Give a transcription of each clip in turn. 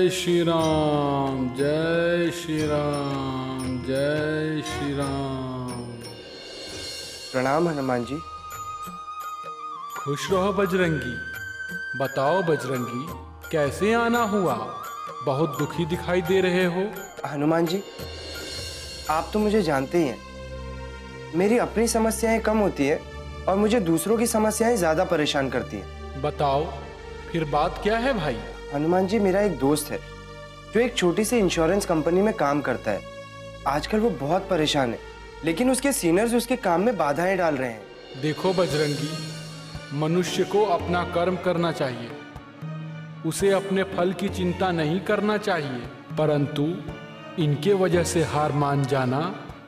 जय श्री राम, जय श्री राम, जय श्री राम। प्रणाम हनुमान जी। खुश रहो बजरंगी। बताओ बजरंगी, कैसे आना हुआ? बहुत दुखी दिखाई दे रहे हो। हनुमान जी, आप तो मुझे जानते ही हैं। मेरी अपनी समस्याएं कम होती है और मुझे दूसरों की समस्याएं ज्यादा परेशान करती हैं। बताओ फिर बात क्या है भाई? हनुमान जी, मेरा एक दोस्त है जो एक छोटी सी इंश्योरेंस कंपनी में काम करता है। आजकल वो बहुत परेशान है, लेकिन उसके सीनियर्स उसके काम में बाधाएं डाल रहे हैं। देखो बजरंगी, मनुष्य को अपना कर्म करना चाहिए, उसे अपने फल की चिंता नहीं करना चाहिए। परंतु इनके वजह से हार मान जाना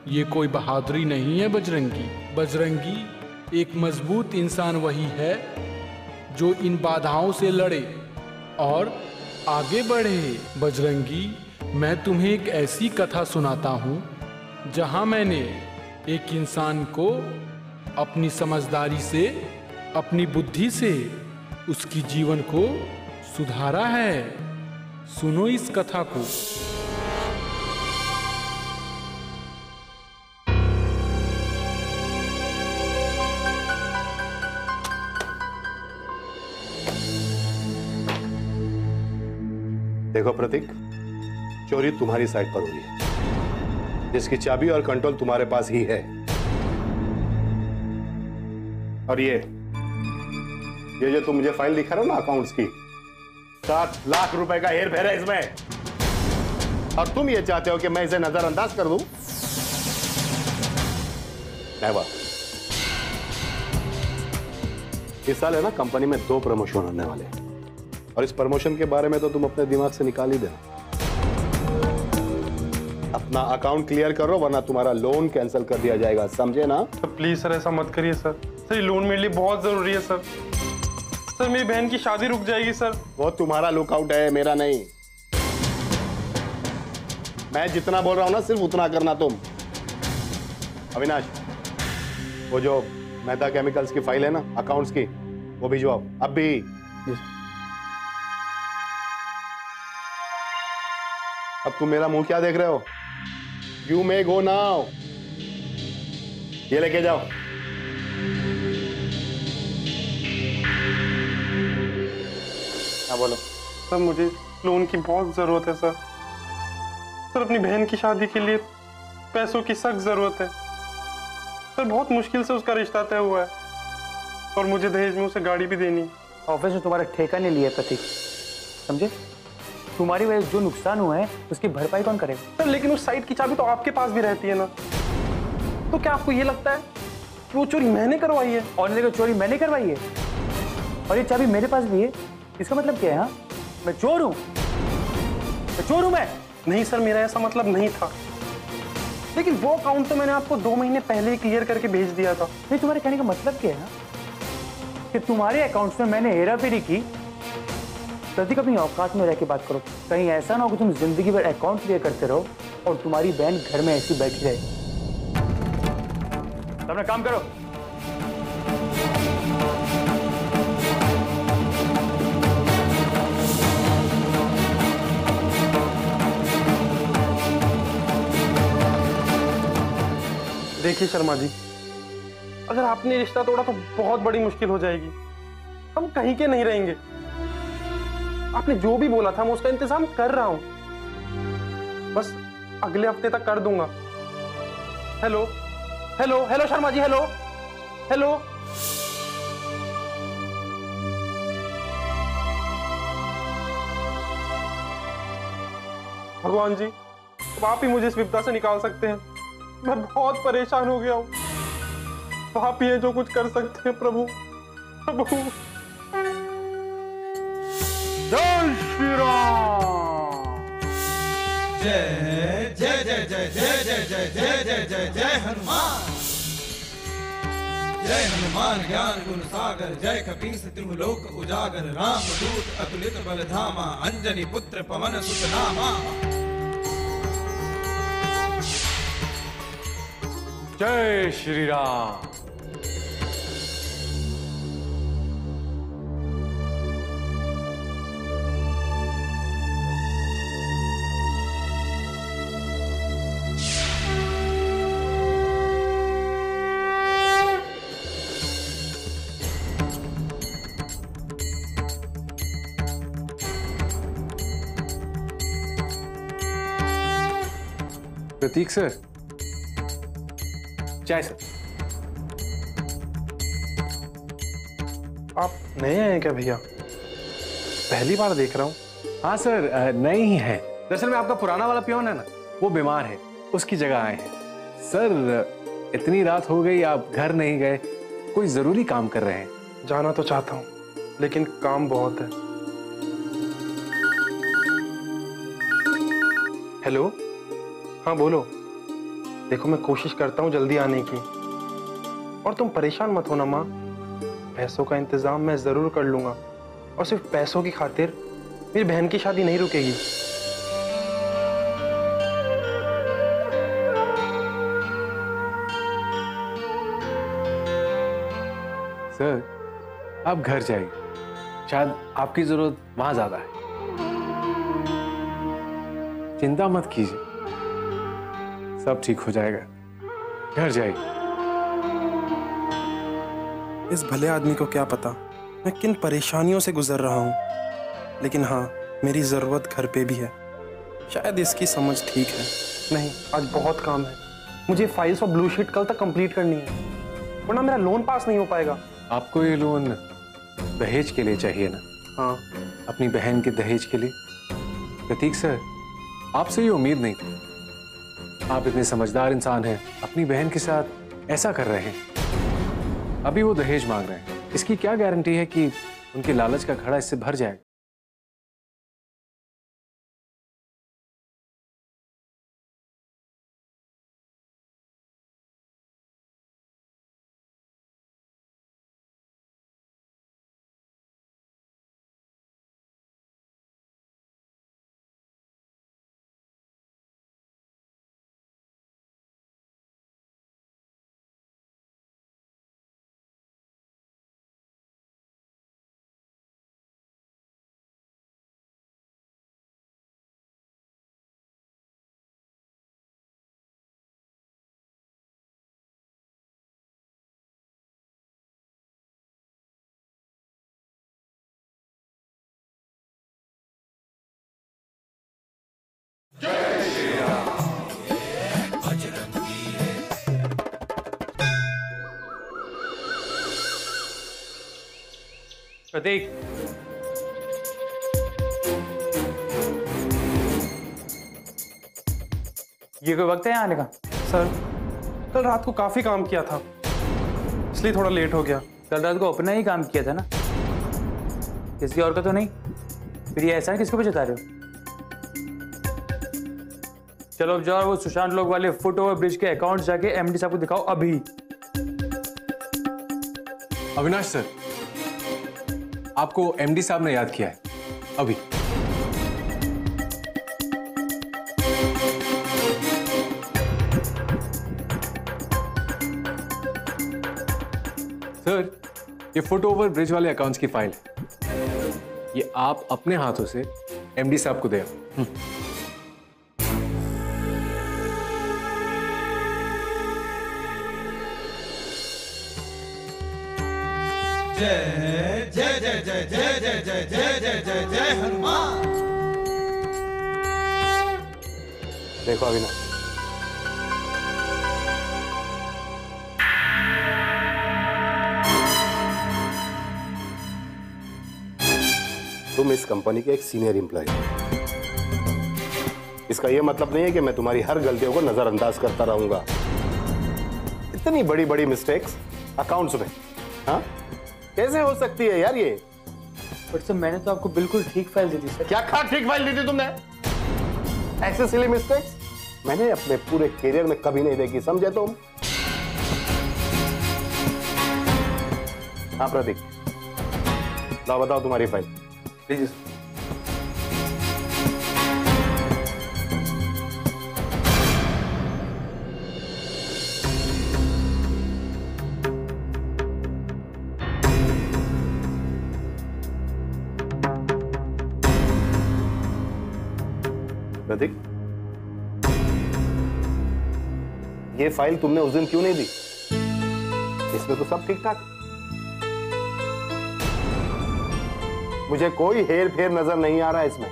ये कोई बहादुरी नहीं है बजरंगी। बजरंगी, एक मजबूत इंसान वही है जो इन बाधाओं से लड़े और आगे बढ़े। बजरंगी, मैं तुम्हें एक ऐसी कथा सुनाता हूँ जहाँ मैंने एक इंसान को अपनी समझदारी से, अपनी बुद्धि से उसकी जीवन को सुधारा है। सुनो इस कथा को। देखो प्रतीक, चोरी तुम्हारी साइड पर हुई है, जिसकी चाबी और कंट्रोल तुम्हारे पास ही है। और ये जो तुम मुझे फाइल दिखा रहे हो ना अकाउंट्स की, 7 लाख रुपए का हेर फेर है इसमें, और तुम ये चाहते हो कि मैं इसे नजरअंदाज कर दूं? नेवर। इस साल है ना कंपनी में 2 प्रमोशन होने वाले हैं, और इस प्रमोशन के बारे में तो तुम अपने दिमाग से निकाल ही देना। अपना अकाउंट क्लियर करो वरना तुम्हारा लोन कैंसिल कर दिया जाएगा, समझे ना? तो प्लीज सर ऐसा मत करिए सर। सर लोन मेरे लिए बहुत जरूरी है सर। सर मेरी बहन की शादी रुक जाएगी सर। वो तुम्हारा लुकआउट है, मेरा नहीं। मैं जितना बोल रहा हूं ना सिर्फ उतना करना तुम। अविनाश, वो जो मेहता केमिकल्स की फाइल है ना अकाउंट्स की, वो भिजवाओ अब भी। अब तुम मेरा मुंह क्या देख रहे हो? You may go now. ये लेके जाओ। हाँ बोलो। सर मुझे लोन की बहुत जरूरत है सर। सर अपनी बहन की शादी के लिए पैसों की सख्त जरूरत है सर। बहुत मुश्किल से उसका रिश्ता तय हुआ है और मुझे दहेज में उसे गाड़ी भी देनी है। ऑफिस में तुम्हारा ठेका नहीं लिया प्रतीक, समझे? तुम्हारी वजह से जो नुकसान हुआ है उसकी भरपाई कौन करेगा? सर लेकिन उस साइट की चाबी तो आपके पास भी रहती है ना, तो क्या आपको ये लगता है कि वो चोरी मैंने करवाई है? और नहीं, चोरी मैंने करवाई है और ये चाबी मेरे पास भी है। इसका मतलब क्या है? हाँ, मैं चोर हूं? मैं चोर हूं मैं? नहीं सर, मेरा ऐसा मतलब नहीं था, लेकिन वो अकाउंट तो मैंने आपको 2 महीने पहले ही क्लियर करके भेज दिया था। नहीं, तुम्हारे कहने का मतलब क्या है कि तुम्हारे अकाउंट्स में मैंने हेराफेरी की? प्रतीक, अपनी औकात में रह के बात करो। कहीं ऐसा ना हो कि तुम जिंदगी भर अकाउंट क्लियर करते रहो और तुम्हारी बहन घर में ऐसी बैठी रहे। तो अपना काम करो। देखिए शर्मा जी, अगर आपने रिश्ता तोड़ा तो बहुत बड़ी मुश्किल हो जाएगी। हम कहीं के नहीं रहेंगे। आपने जो भी बोला था मैं उसका इंतजाम कर रहा हूं, बस अगले हफ्ते तक कर दूंगा। Hello hello hello Sharma ji, hello hello. भगवान जी, अब आप ही मुझे इस विपदा से निकाल सकते हैं। मैं बहुत परेशान हो गया हूं। आप ही हैं जो कुछ कर सकते हैं प्रभु। प्रभु। जय श्री राम। जय जय जय जय जय जय जय जय जय जय जय हनुमान। जय हनुमान ज्ञान गुण सागर, जय कपीस तिहु लोक उजागर, राम दूत अतुलित बल धामा, अंजनी पुत्र पवन सुत नामा। जय श्री राम। प्रतीक सर, चाय सर। आप नए आए हैं क्या भैया? पहली बार देख रहा हूँ। हाँ सर, नए ही हैं। दरअसल में आपका पुराना वाला पियोन है ना, वो बीमार है, उसकी जगह आए हैं। सर, इतनी रात हो गई, आप घर नहीं गए, कोई जरूरी काम कर रहे हैं? जाना तो चाहता हूँ, लेकिन काम बहुत है। हेलो, हाँ बोलो। देखो, मैं कोशिश करता हूँ जल्दी आने की, और तुम परेशान मत होना माँ। पैसों का इंतजाम मैं जरूर कर लूंगा, और सिर्फ पैसों की खातिर मेरी बहन की शादी नहीं रुकेगी। सर, आप घर जाइए, शायद आपकी जरूरत वहां ज्यादा है। चिंता मत कीजिए, सब ठीक हो जाएगा। घर जाइए। इस भले आदमी को क्या पता मैं किन परेशानियों से गुजर रहा हूँ, लेकिन हाँ, मेरी जरूरत घर पे भी है। शायद इसकी समझ ठीक है। नहीं, आज बहुत काम है। मुझे फाइल्स और ब्लू शीट कल तक कंप्लीट करनी है, वरना मेरा लोन पास नहीं हो पाएगा। आपको ये लोन दहेज के लिए चाहिए ना? हाँ। अपनी बहन के दहेज के लिए? प्रतीक सर, आपसे ये उम्मीद नहीं थी। आप इतने समझदार इंसान हैं, अपनी बहन के साथ ऐसा कर रहे हैं। अभी वो दहेज मांग रहे हैं, इसकी क्या गारंटी है कि उनके लालच का घड़ा इससे भर जाएगा? प्रतीक, ये कोई वक्त है यहाँ आने का? सर, कल रात को काफी काम किया था, इसलिए थोड़ा लेट हो गया। कल रात को अपना ही काम किया था ना, किसी और का तो नहीं? फिर ये एहसान किसके ऊपर जता रहे हो? चलो अब जाओ, वो सुशांत लोग वाले फुट ओवर ब्रिज के अकाउंट जाके एमडी साहब को दिखाओ अभी। अविनाश सर, आपको एमडी साहब ने याद किया है अभी। सर, ये फुट ओवर ब्रिज वाले अकाउंट्स की फाइल है, ये आप अपने हाथों से एमडी साहब को दे आओ। जय जय जय जय जय जय जय जय जय जय जय हनुमान। देखो अविनाश, तुम इस कंपनी के एक सीनियर एम्प्लॉय हो। इसका यह मतलब नहीं है कि मैं तुम्हारी हर गलतियों को नजरअंदाज करता रहूंगा। इतनी बड़ी बड़ी मिस्टेक्स अकाउंट्स में, हाँ, कैसे हो सकती है यार ये? बट सर, मैंने तो आपको बिल्कुल ठीक फाइल दी थी सर। क्या ठीक फाइल दी थी तुमने? ऐसे सिली मिस्टेक्स मैंने अपने पूरे करियर में कभी नहीं देखी, समझे तुम? हाँ प्रतीक, लाओ बताओ तुम्हारी फाइल। प्लीज। प्रतीक, ये फाइल तुमने उस दिन क्यों नहीं दी? इसमें तो सब ठीक ठाक। मुझे कोई हेर फेर नजर नहीं आ रहा है इसमें।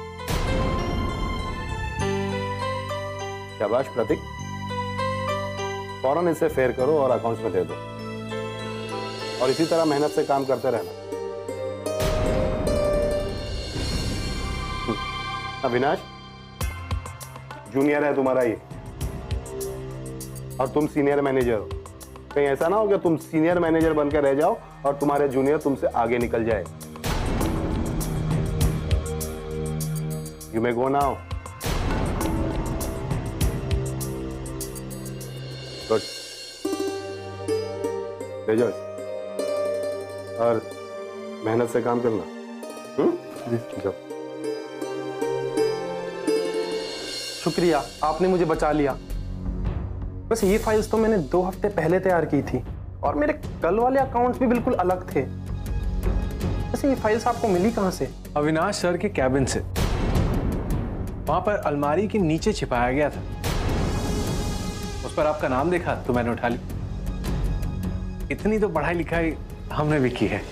शाबाश प्रतीक, फौरन इसे फेयर करो और अकाउंट्स में दे दो, और इसी तरह मेहनत से काम करते रहना। अविनाश, जूनियर है तुम्हारा ये और तुम सीनियर मैनेजर हो। कहीं ऐसा ना हो कि तुम सीनियर मैनेजर बनकर रह जाओ और तुम्हारे जूनियर तुमसे आगे निकल जाए। You may go now. Good, ले जाओ और मेहनत से काम करना। जाओ। शुक्रिया, आपने मुझे बचा लिया। बस ये फाइल्स तो मैंने 2 हफ्ते पहले तैयार की थी और मेरे कल वाले अकाउंट्स भी बिल्कुल अलग थे। वैसे ये फाइल्स आपको मिली कहां से? अविनाश सर के कैबिन से। वहां पर अलमारी के नीचे छिपाया गया था। उस पर आपका नाम देखा तो मैंने उठा ली। इतनी तो पढ़ाई लिखाई हमने भी की है।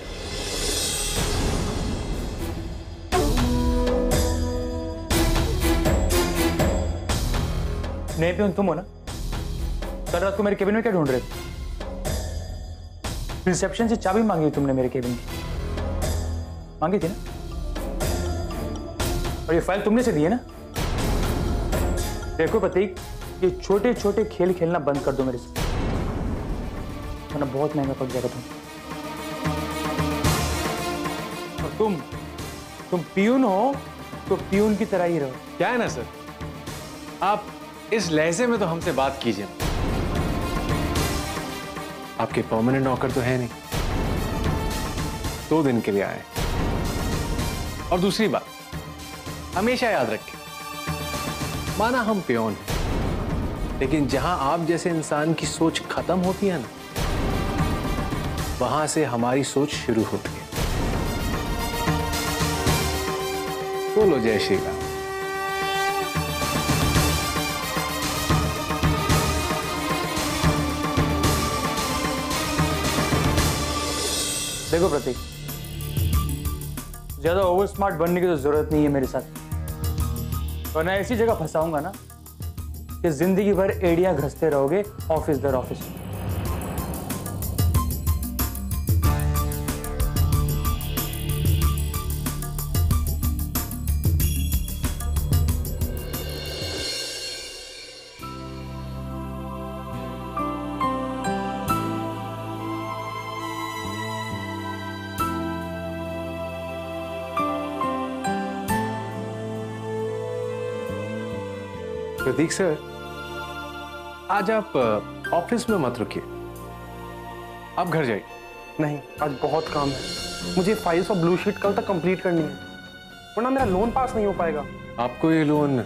नहीं पियून, तुम हो ना? कल रात को मेरे केबिन में क्या ढूंढ रहे थे? रिसेप्शन से चाबी मांगी तुमने मेरे केबिन की, मांगी थी ना? और ये फाइल तुमने से दी है ना? देखो प्रतीक, ये छोटे छोटे खेल खेलना बंद कर दो मेरे से, वरना बहुत महंगा पड़ जाएगा तुम। और तुम पियून हो तो पियून की तरह ही रहो। क्या है ना सर, आप इस लहजे में तो हमसे बात कीजिए। आपके परमानेंट नौकर तो है नहीं, 2 दिन के लिए आए। और दूसरी बात, हमेशा याद रखें, माना हम पियोन हैं, लेकिन जहां आप जैसे इंसान की सोच खत्म होती है ना, वहां से हमारी सोच शुरू होती है। बोलो जय श्री राम। देखो प्रतीक, ज्यादा ओवर स्मार्ट बनने की तो जरूरत नहीं है मेरे साथ, वरना ऐसी जगह फंसाऊंगा ना कि जिंदगी भर एड़ियां घसते रहोगे ऑफिस दर ऑफिस। प्रतीक सर, आज आप ऑफिस में मत रुकिए, आप घर जाइए। नहीं, आज बहुत काम है। मुझे फाइल्स और ब्लू शीट कल तक कंप्लीट करनी है, वरना मेरा लोन पास नहीं हो पाएगा। आपको ये लोन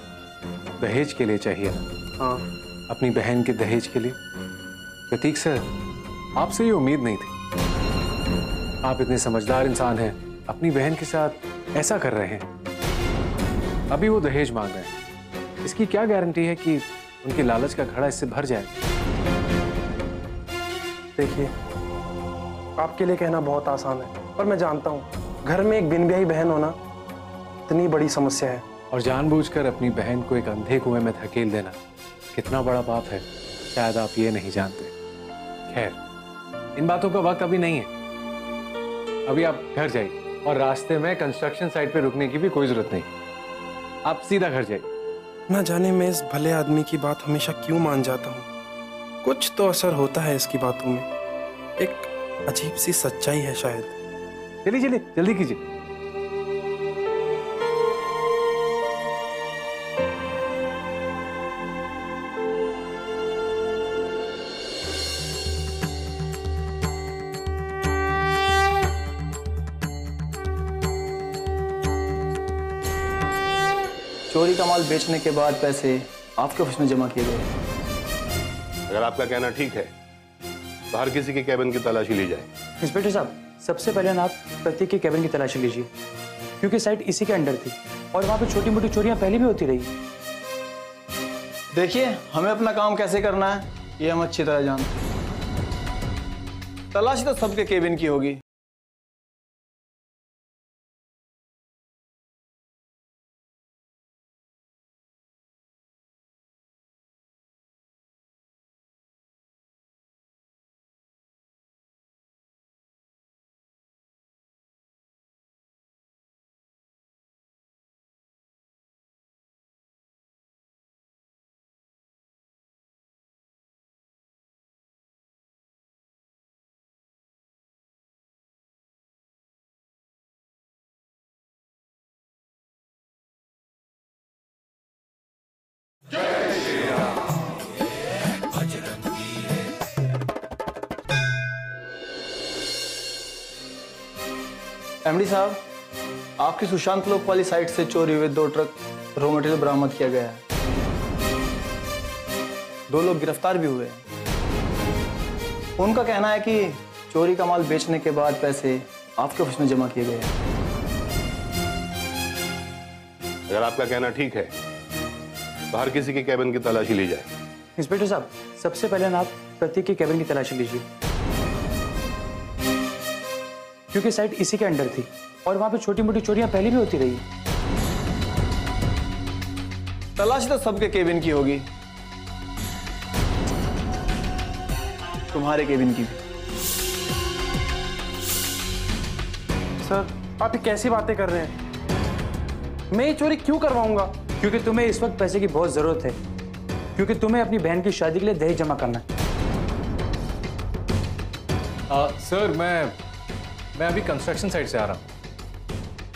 दहेज के लिए चाहिए ना? हाँ। अपनी बहन के दहेज के लिए। प्रतीक सर, आपसे ये उम्मीद नहीं थी। आप इतने समझदार इंसान हैं, अपनी बहन के साथ ऐसा कर रहे हैं। अभी वो दहेज मांग रहे हैं, इसकी क्या गारंटी है कि उनकी लालच का घड़ा इससे भर जाए? देखिए, आपके लिए कहना बहुत आसान है, पर मैं जानता हूँ घर में एक बिन ब्याही बहन होना इतनी बड़ी समस्या है। और जानबूझकर अपनी बहन को एक अंधे कुएं में धकेल देना कितना बड़ा पाप है, शायद आप ये नहीं जानते। खैर, इन बातों का वक्त अभी नहीं है। अभी आप घर जाइए और रास्ते में कंस्ट्रक्शन साइट पे रुकने की भी कोई जरूरत नहीं, आप सीधा घर जाइए। ना जाने मैं इस भले आदमी की बात हमेशा क्यों मान जाता हूँ। कुछ तो असर होता है इसकी बातों में, एक अजीब सी सच्चाई है शायद। चलिए चलिए, जल्दी कीजिए। चोरी का माल बेचने के बाद पैसे आपके ऑफिस में जमा किए गए। अगर आपका कहना ठीक है तो हर किसी के कैबिन की तलाशी ली जाए। इंस्पेक्टर साहब, सबसे पहले ना आप प्रतीक के कैबिन की तलाशी लीजिए, क्योंकि साइट इसी के अंडर थी और वहां पे छोटी मोटी चोरियां पहले भी होती रही। देखिए, हमें अपना काम कैसे करना है ये हम अच्छी तरह जानते हैं। तलाशी तो सबके केबिन की होगी, एमडी साहब, आपकी सुशांत लोक वाली साइट से चोरी हुए 2 ट्रक रॉ मटेरियल बरामद किया गया है। 2 लोग गिरफ्तार भी हुए हैं। उनका कहना है कि चोरी का माल बेचने के बाद पैसे आपके ऑफिस में जमा किए गए हैं। अगर आपका कहना ठीक है तो हर किसी के कैबिन की तलाशी ली जाए। इंस्पेक्टर साहब, सबसे पहले ना आप प्रतीक के कैबिन की तलाशी लीजिए, क्योंकि साइट इसी के अंडर थी और वहां पे छोटी मोटी चोरियां पहले भी होती रही। तलाशी तो सबके केबिन की होगी, तुम्हारे केबिन की भी। सर, आप ये कैसी बातें कर रहे हैं? मैं ये चोरी क्यों करवाऊंगा? क्योंकि तुम्हें इस वक्त पैसे की बहुत जरूरत है, क्योंकि तुम्हें अपनी बहन की शादी के लिए दहेज जमा करना है। सर, मैं अभी कंस्ट्रक्शन साइट से आ रहा हूँ।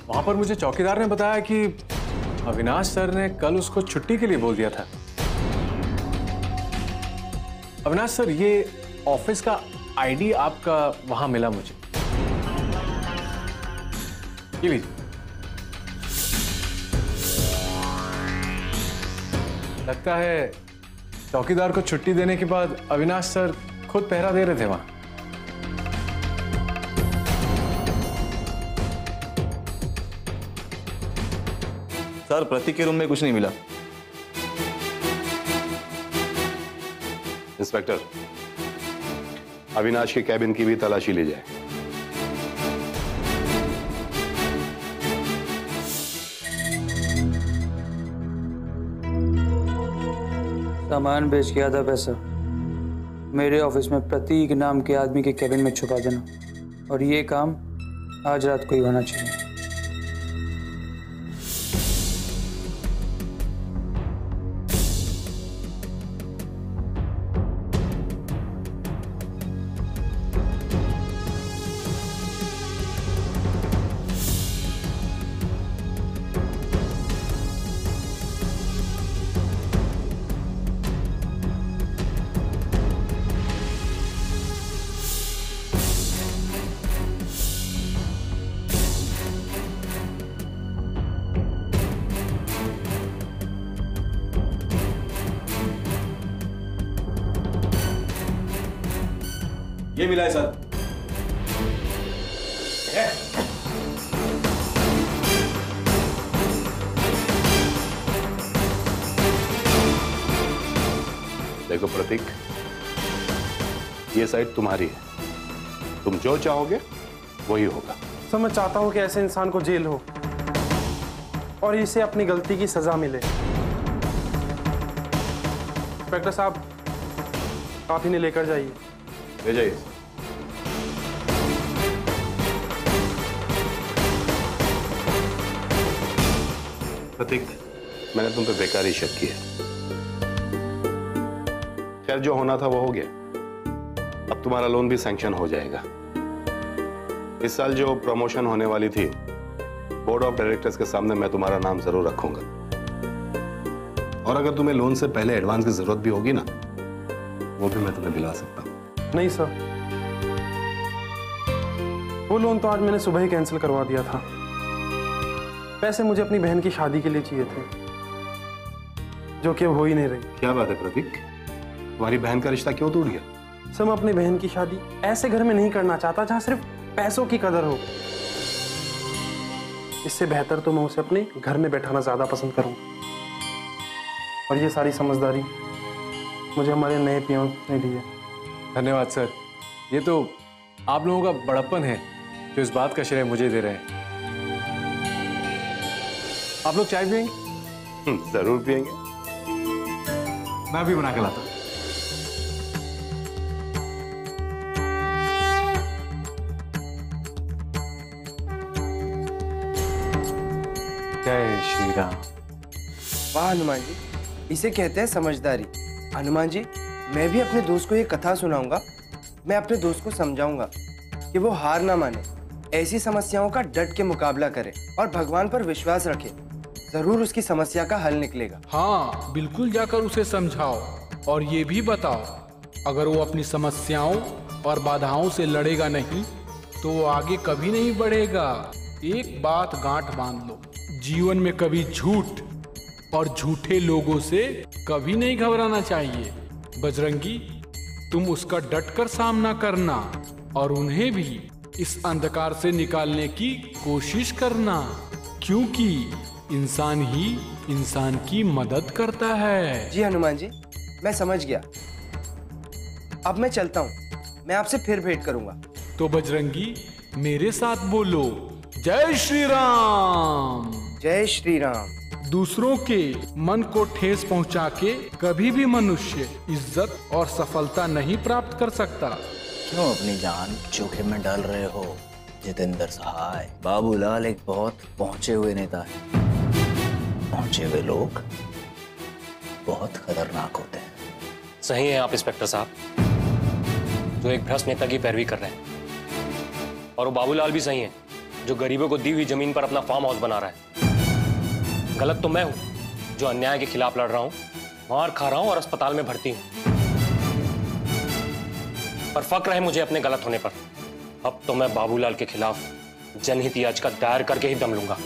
वहां पर मुझे चौकीदार ने बताया कि अविनाश सर ने कल उसको छुट्टी के लिए बोल दिया था। अविनाश सर, ये ऑफिस का आईडी आपका वहां मिला मुझे। ये लीजिए। लगता है चौकीदार को छुट्टी देने के बाद अविनाश सर खुद पहरा दे रहे थे वहां। सर, प्रतीक के रूम में कुछ नहीं मिला। इंस्पेक्टर, अविनाश के कैबिन की भी तलाशी ली जाए। सामान बेच के आधा पैसा मेरे ऑफिस में प्रतीक नाम के आदमी के कैबिन में छुपा देना, और ये काम आज रात को ही होना चाहिए। ये मिला है सर। देखो प्रतीक, ये साइट तुम्हारी है, तुम जो चाहोगे वही होगा। सर, मैं चाहता हूं कि ऐसे इंसान को जेल हो और इसे अपनी गलती की सजा मिले। इंस्पेक्टर साहब, आप इन्हें लेकर जाइए। ले जाइए। प्रतीक, मैंने तुम पे बेकार ही शक किया। खैर, जो होना था वो हो गया। अब तुम्हारा लोन भी सैंक्शन हो जाएगा। इस साल जो प्रमोशन होने वाली थी, बोर्ड ऑफ डायरेक्टर्स के सामने मैं तुम्हारा नाम जरूर रखूंगा। और अगर तुम्हें लोन से पहले एडवांस की जरूरत भी होगी ना, वो भी मैं तुम्हें दिला सकता हूं। नहीं सर, वो लोन तो आज मैंने सुबह ही कैंसिल करवा दिया था। पैसे मुझे अपनी बहन की शादी के लिए चाहिए थे, जो कि अब हो ही नहीं रही। क्या बात है प्रतीक, तुम्हारी बहन का रिश्ता क्यों टूट गया? सर, मैं अपनी बहन की शादी ऐसे घर में नहीं करना चाहता जहां सिर्फ पैसों की कदर हो। इससे बेहतर तो मैं उसे अपने घर में बैठाना ज्यादा पसंद करूंगा। और ये सारी समझदारी मुझे हमारे नए पीएम ने दी है। धन्यवाद सर। ये तो आप लोगों का बड़प्पन है जो इस बात का श्रेय मुझे दे रहे हैं। आप लोग चाय पियेंगे? जरूर पियेंगे। मैं भी बना के लाता हूं। जय श्री राम। वाह हनुमान जी, इसे कहते हैं समझदारी। हनुमान जी, मैं भी अपने दोस्त को ये कथा सुनाऊंगा। मैं अपने दोस्त को समझाऊंगा कि वो हार ना माने, ऐसी समस्याओं का डट के मुकाबला करे और भगवान पर विश्वास रखे। जरूर उसकी समस्या का हल निकलेगा। हाँ, बिल्कुल जाकर उसे समझाओ और ये भी बताओ, अगर वो अपनी समस्याओं और बाधाओं से लड़ेगा नहीं तो वो आगे कभी नहीं बढ़ेगा। एक बात गांठ बांध लो, जीवन में कभी झूठ और झूठे लोगों से कभी नहीं घबराना चाहिए। बजरंगी, तुम उसका डटकर सामना करना और उन्हें भी इस अंधकार से निकालने की कोशिश करना, क्योंकि इंसान ही इंसान की मदद करता है। जी हनुमान जी, मैं समझ गया। अब मैं चलता हूँ, मैं आपसे फिर भेंट करूंगा। तो बजरंगी, मेरे साथ बोलो, जय श्री राम। जय श्री राम। दूसरों के मन को ठेस पहुंचा के कभी भी मनुष्य इज्जत और सफलता नहीं प्राप्त कर सकता। क्यों अपनी जान जोखिम में डाल रहे हो जितेंद्र सहाय? बाबूलाल एक बहुत पहुंचे हुए नेता है। पहुंचे हुए लोग बहुत खतरनाक होते हैं। सही है आप इंस्पेक्टर साहब, जो एक भ्रष्ट नेता की पैरवी कर रहे हैं। और वो बाबूलाल भी सही है, जो गरीबों को दी हुई जमीन पर अपना फार्म हाउस बना रहा है। गलत तो मैं हूं, जो अन्याय के खिलाफ लड़ रहा हूं, मार खा रहा हूं और अस्पताल में भर्ती हूं। पर फक्र है मुझे अपने गलत होने पर। अब तो मैं बाबूलाल के खिलाफ जनहित याचिका दायर करके ही दम लूंगा।